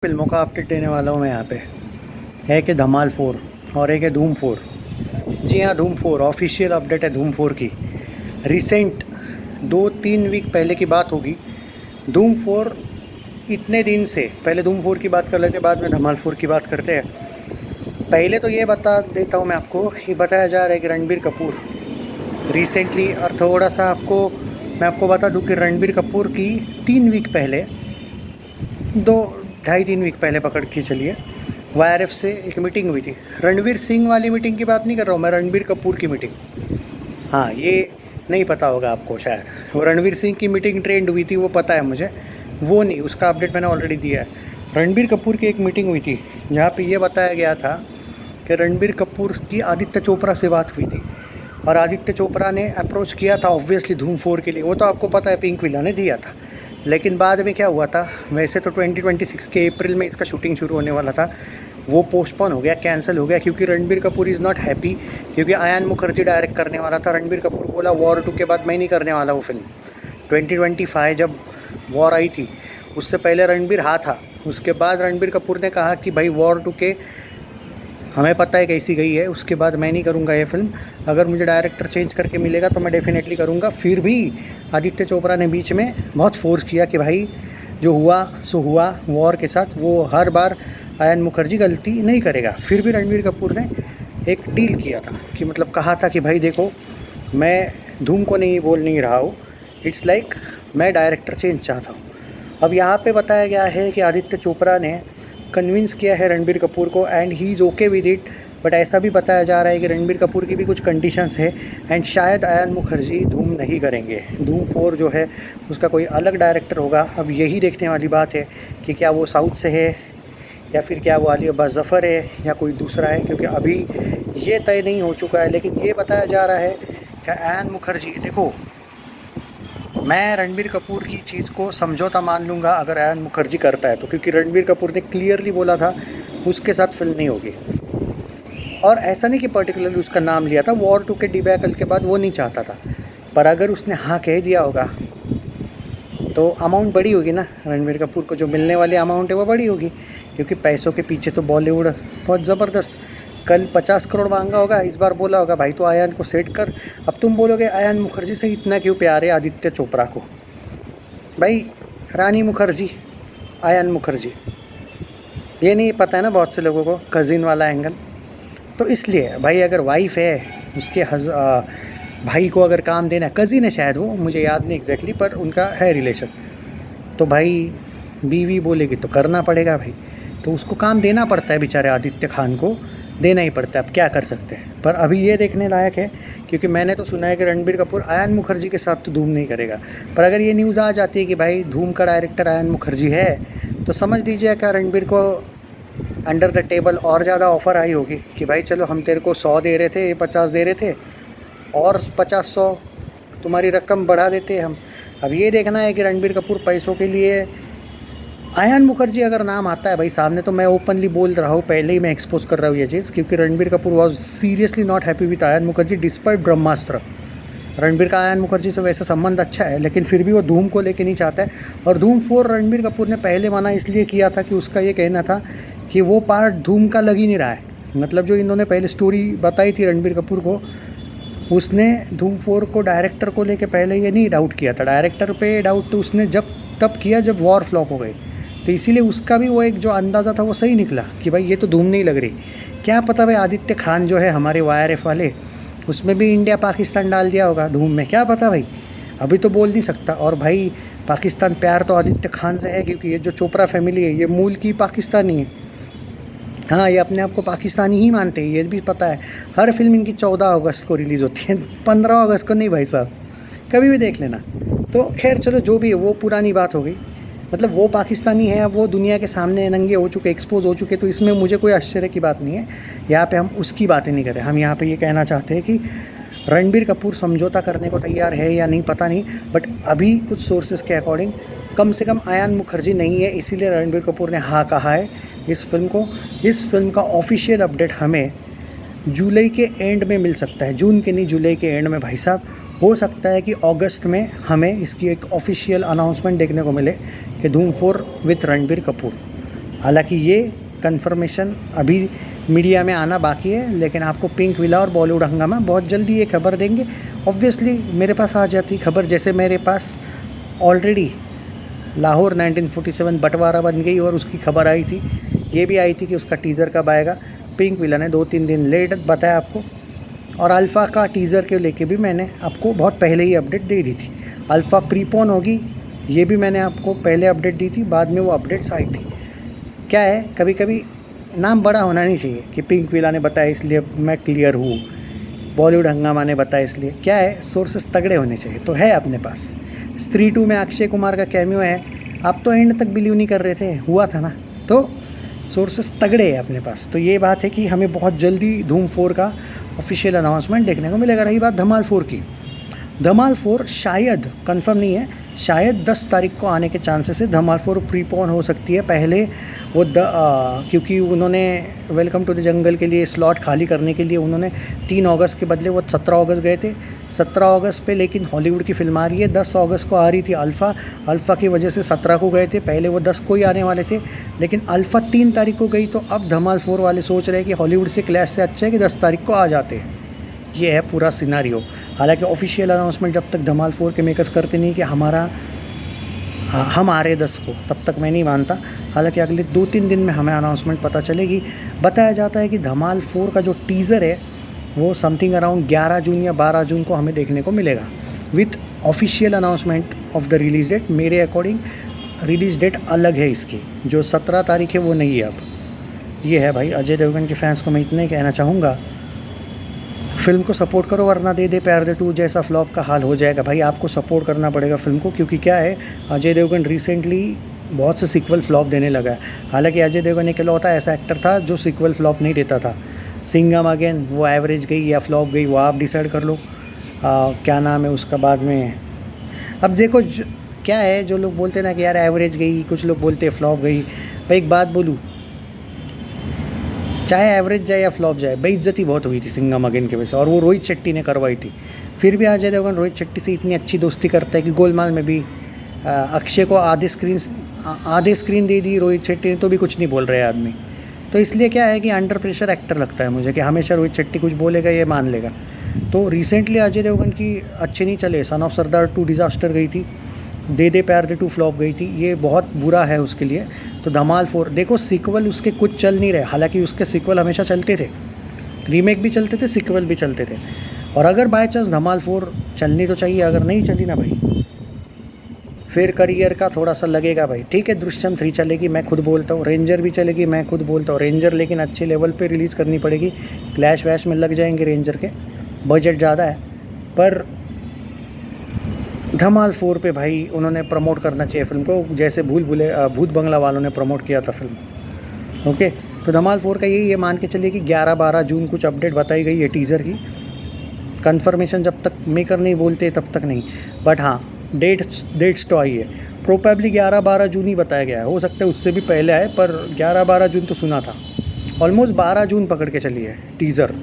फिल्मों का अपडेट देने वाला हूँ मैं यहाँ पे। है कि धमाल 4 और एक है धूम 4। जी हाँ, धूम 4 ऑफिशियल अपडेट है धूम 4 की। रिसेंट 2-3 वीक पहले की बात होगी। धूम 4 इतने दिन से पहले धूम 4 की बात कर लेते, बाद में धमाल 4 की बात करते हैं। पहले तो ये बता देता हूँ मैं आपको कि बताया जा रहा है कि रणबीर कपूर रिसेंटली, और थोड़ा सा मैं आपको बता दूँ कि रणबीर कपूर की 3 वीक पहले, 2-2.5-3 वीक पहले पकड़ के चलिए, YRF से एक मीटिंग हुई थी। रणवीर सिंह वाली मीटिंग की बात नहीं कर रहा हूँ मैं, रणबीर कपूर की मीटिंग। हाँ, ये नहीं पता होगा आपको शायद। वो रणवीर सिंह की मीटिंग ट्रेंड हुई थी, वो पता है मुझे, वो नहीं, उसका अपडेट मैंने ऑलरेडी दिया है। रणबीर कपूर की एक मीटिंग हुई थी जहाँ पे ये बताया गया था कि रणबीर कपूर की आदित्य चोपड़ा से बात हुई थी, और आदित्य चोपड़ा ने अप्रोच किया था ऑब्वियसली धूम 4 के लिए। वो तो आपको पता है, पिंक विला ने दिया था। लेकिन बाद में क्या हुआ था, वैसे तो 2026 के अप्रैल में इसका शूटिंग शुरू होने वाला था, वो पोस्टपोन हो गया, कैंसिल हो गया, क्योंकि Ranbir Kapoor is not happy, क्योंकि आयान मुखर्जी डायरेक्ट करने वाला था। रणबीर कपूर बोला वॉर 2 के बाद मैं नहीं करने वाला वो फिल्म। 2025 जब वॉर आई थी, उससे पहले रणबीर हाँ था। उसके बाद रणबीर कपूर ने कहा कि भाई वॉर 2 के हमें पता है कैसी गई है, उसके बाद मैं नहीं करूँगा ये फिल्म। अगर मुझे डायरेक्टर चेंज करके मिलेगा तो मैं डेफिनेटली करूँगा। फिर भी आदित्य चोपड़ा ने बीच में बहुत फोर्स किया कि भाई जो हुआ सो हुआ वॉर के साथ, वो हर बार आयन मुखर्जी गलती नहीं करेगा। फिर भी रणबीर कपूर ने एक डील किया था कि मतलब कहा था कि भाई देखो, मैं धूम को नहीं बोल नहीं रहा हूँ, इट्स लाइक मैं डायरेक्टर चेंज चाहता हूँ। अब यहाँ पे बताया गया है कि आदित्य चोपड़ा ने कन्विंस किया है रणबीर कपूर को, and he is okay with it. But ऐसा भी बताया जा रहा है कि रणबीर कपूर की भी कुछ कंडीशंस है, एंड शायद आयन मुखर्जी धूम नहीं करेंगे। धूम 4 जो है उसका कोई अलग डायरेक्टर होगा। अब यही देखने वाली बात है कि क्या वो साउथ से है, या फिर क्या वो अली अब्बास ज़फ़र है, या कोई दूसरा है, क्योंकि अभी ये तय नहीं हो चुका है। लेकिन ये बताया जा रहा है कि आयन मुखर्जी, देखो मैं रणबीर कपूर की चीज़ को समझौता मान लूँगा अगर आयन मुखर्जी करता है तो, क्योंकि रणबीर कपूर ने क्लियरली बोला था उसके साथ फिल्म नहीं होगी। और ऐसा नहीं कि पर्टिकुलरली उसका नाम लिया था, वॉर 2 के डिबैकल के बाद वो नहीं चाहता था। पर अगर उसने हाँ कह दिया होगा तो अमाउंट बड़ी होगी ना, रणबीर कपूर को जो मिलने वाली अमाउंट है वो बड़ी होगी, क्योंकि पैसों के पीछे तो बॉलीवुड बहुत ज़बरदस्त। कल 50 करोड़ मांगा होगा, इस बार बोला होगा भाई तो आयान को सेट कर। अब तुम बोलोगे आयान मुखर्जी से इतना क्यों प्यार है आदित्य चोपड़ा को? भाई रानी मुखर्जी, आयान मुखर्जी, ये नहीं पता है ना बहुत से लोगों को, कज़िन वाला एंगल। तो इसलिए भाई अगर वाइफ है उसके भाई को अगर काम देना है, कज़िन है शायद वो, मुझे याद नहीं एग्जैक्टली, पर उनका है रिलेशन, तो भाई बीवी बोलेगी तो करना पड़ेगा भाई। तो उसको काम देना पड़ता है, बेचारे आदित्य खान को देना ही पड़ता है। अब क्या कर सकते हैं। पर अभी ये देखने लायक है, क्योंकि मैंने तो सुना है कि रणबीर कपूर आयन मुखर्जी के साथ तो धूम नहीं करेगा। पर अगर ये न्यूज़ आ जाती है कि भाई धूम का डायरेक्टर आयन मुखर्जी है, तो समझ लीजिए क्या रणबीर को अंडर द टेबल और ज़्यादा ऑफ़र आई होगी कि भाई चलो हम तेरे को 100 दे रहे थे, ये 50 दे रहे थे, और 50-100 तुम्हारी रकम बढ़ा देते हम। अब ये देखना है कि रणबीर कपूर पैसों के लिए, आयन मुखर्जी अगर नाम आता है भाई सामने, तो मैं ओपनली बोल रहा हूँ, पहले ही मैं एक्सपोज कर रहा हूँ ये चीज़, क्योंकि Ranbir Kapoor was seriously not happy with Ayan Mukherjee despite Brahmastra. Ranbir का आयन मुखर्जी से वैसे संबंध अच्छा है, लेकिन फिर भी वो धूम को लेके नहीं चाहता है। और धूम 4 रणबीर कपूर ने पहले मना इसलिए किया था कि उसका ये कहना था कि वो पार्ट धूम का लग ही नहीं रहा है। मतलब जो इन्होंने पहले स्टोरी बताई थी रणबीर कपूर को, उसने धूम 4 को डायरेक्टर को लेके पहले ये नहीं डाउट किया था। डायरेक्टर पे डाउट तो उसने तब किया जब वॉर फ्लॉप हो गई। तो इसीलिए उसका भी वो एक जो अंदाज़ा था वो सही निकला कि भाई ये तो धूम नहीं लग रही। क्या पता भाई आदित्य खान जो है हमारे YRF वाले, उसमें भी इंडिया पाकिस्तान डाल दिया होगा धूम में, क्या पता भाई, अभी तो बोल नहीं सकता। और भाई पाकिस्तान प्यार तो आदित्य खान से है, क्योंकि ये जो चोपड़ा फैमिली है ये मूल की पाकिस्तानी है। हाँ, ये अपने आप को पाकिस्तानी ही मानते हैं, ये भी पता है। हर फिल्म इनकी 14 अगस्त को रिलीज़ होती है, 15 अगस्त को नहीं भाई साहब, कभी भी देख लेना। तो खैर चलो, जो भी है वो पुरानी बात हो गई। मतलब वो पाकिस्तानी है, अब वो दुनिया के सामने नंगे हो चुके, एक्सपोज हो चुके, तो इसमें मुझे कोई आश्चर्य की बात नहीं है। यहाँ पे हम उसकी बातें नहीं करें, हम यहाँ पे ये कहना चाहते हैं कि रणबीर कपूर समझौता करने को तैयार है या नहीं पता नहीं, बट अभी कुछ सोर्सेज के अकॉर्डिंग कम से कम आयन मुखर्जी नहीं है, इसीलिए रणबीर कपूर ने हाँ कहा है इस फिल्म को। इस फिल्म का ऑफिशियल अपडेट हमें जुलाई के एंड में मिल सकता है, जून के नहीं, जुलाई के एंड में भाई साहब। हो सकता है कि अगस्त में हमें इसकी एक ऑफिशियल अनाउंसमेंट देखने को मिले कि धूम 4 विथ रणबीर कपूर। हालांकि ये कंफर्मेशन अभी मीडिया में आना बाकी है, लेकिन आपको पिंक विला और बॉलीवुड हंगामा बहुत जल्दी ये खबर देंगे। ऑब्वियसली मेरे पास आ जाती खबर, जैसे मेरे पास ऑलरेडी लाहौर 1947 बंटवारा बन गई और उसकी खबर आई थी, ये भी आई थी कि उसका टीज़र कब आएगा। पिंक विला ने 2-3 दिन लेट बताया आपको, और अल्फ़ा का टीज़र के लेके भी मैंने आपको बहुत पहले ही अपडेट दे दी थी। अल्फ़ा प्रीपोन होगी, ये भी मैंने आपको पहले अपडेट दी थी, बाद में वो अपडेट्स आई थी। क्या है, कभी कभी नाम बड़ा होना नहीं चाहिए कि पिंक विला ने बताया इसलिए मैं क्लियर हूँ, बॉलीवुड हंगामा ने बताया इसलिए। क्या है, सोर्सेस तगड़े होने चाहिए। तो है अपने पास स्त्री 2 में अक्षय कुमार का कैमियो है, आप तो एंड तक बिलीव नहीं कर रहे थे, हुआ था ना। तो सोर्सेस तगड़े हैं अपने पास। तो ये बात है कि हमें बहुत जल्दी धूम 4 का ऑफिशियल अनाउंसमेंट देखने को मिलेगा। रही बात धमाल 4 की, धमाल 4 शायद कंफर्म नहीं है, शायद 10 तारीख को आने के चांसेस है। धमाल 4 प्रीपोन हो सकती है। पहले वो क्योंकि उन्होंने वेलकम टू द जंगल के लिए स्लॉट खाली करने के लिए उन्होंने 3 अगस्त के बदले वो 17 अगस्त गए थे। 17 अगस्त पे लेकिन हॉलीवुड की फिल्म आ रही है। 10 अगस्त को आ रही थी अल्फ़ा की वजह से 17 को गए थे। पहले वो 10 को ही आने वाले थे, लेकिन अल्फ़ा 3 तारीख को गई। तो अब धमाल 4 वाले सोच रहे हैं कि हॉलीवुड से क्लैश से अच्छा है कि 10 तारीख को आ जाते हैं। ये है पूरा सिनारियो। हालांकि ऑफिशियल अनाउंसमेंट जब तक धमाल 4 के मेकर्स करते नहीं कि हम आ रहे 10 को, तब तक मैं नहीं मानता। हालांकि अगले 2-3 दिन में हमें अनाउंसमेंट पता चलेगी। बताया जाता है कि धमाल 4 का जो टीज़र है वो समथिंग अराउंड 11 जून या 12 जून को हमें देखने को मिलेगा, with official announcement of the release date. मेरे अकॉर्डिंग रिलीज़ डेट अलग है इसकी, जो 17 तारीख है वो नहीं है अब। ये है भाई, अजय देवगन के फैंस को मैं इतना ही कहना चाहूँगा, फिल्म को सपोर्ट करो, वरना दे दे प्यार दे 2 जैसा फ्लॉप का हाल हो जाएगा। भाई आपको सपोर्ट करना पड़ेगा फिल्म को, क्योंकि क्या है, अजय देवगन रिसेंटली बहुत से सीक्वल फ्लॉप देने लगा है। हालांकि अजय देवगन इकलौता ऐसा एक्टर था जो सीक्वल फ्लॉप नहीं देता था। सिंघम अगेन वो एवरेज गई या फ्लॉप गई, वो आप डिसाइड कर लो। क्या नाम है उसका बाद में। अब देखो क्या है, जो लोग बोलते हैं ना कि यार एवरेज गई, कुछ लोग बोलते हैं फ्लॉप गई। भाई एक बात बोलूँ, चाहे एवरेज जाए या फ्लॉप जाए, बेइज्जती बहुत हुई थी सिंघम अगेन की वजह से, और वो रोहित शेट्टी ने करवाई थी। फिर भी अजय देवगन रोहित शेट्टी से इतनी अच्छी दोस्ती करता है कि गोलमाल में भी अक्षय को आधे स्क्रीन दे दी रोहित शेट्टी ने, तो भी कुछ नहीं बोल रहे आदमी। तो इसलिए क्या है कि अंडर प्रेशर एक्टर लगता है मुझे कि हमेशा रोहित शेट्टी कुछ बोलेगा ये मान लेगा। तो रिसेंटली अजय देवगन की अच्छे नहीं चले, सन ऑफ सरदार 2 डिज़ास्टर गई थी, दे दे प्यार दे 2 फ्लॉप गई थी, ये बहुत बुरा है उसके लिए। तो धमाल 4 देखो, सीक्वल उसके कुछ चल नहीं रहे। हालांकि उसके सीक्वल हमेशा चलते थे, रीमेक भी चलते थे, सीक्वल भी चलते थे। और अगर बाय चांस धमाल 4 चलनी तो चाहिए, अगर नहीं चली ना भाई, फिर करियर का थोड़ा सा लगेगा भाई। ठीक है, दृश्यम 3 चलेगी, मैं खुद बोलता हूँ, रेंजर भी चलेगी, मैं खुद बोलता हूँ। रेंजर लेकिन अच्छे लेवल पे रिलीज़ करनी पड़ेगी, क्लैश वैश में लग जाएंगे रेंजर के, बजट ज़्यादा है। पर धमाल 4 पे भाई उन्होंने प्रमोट करना चाहिए फिल्म को, जैसे भूत बंगला वालों ने प्रमोट किया था फिल्म। ओके, तो धमाल 4 का यही ये मान के चलिए कि 11-12 जून कुछ अपडेट बताई गई है टीज़र की। कंफर्मेशन जब तक मेकर नहीं बोलते तब तक नहीं, बट हाँ डेट्स तो आई है। प्रोबेबली 11-12 जून ही बताया गया है, हो सकता है उससे भी पहले आए, पर 11-12 जून तो सुना था। ऑलमोस्ट 12 जून पकड़ के चलिए टीज़र।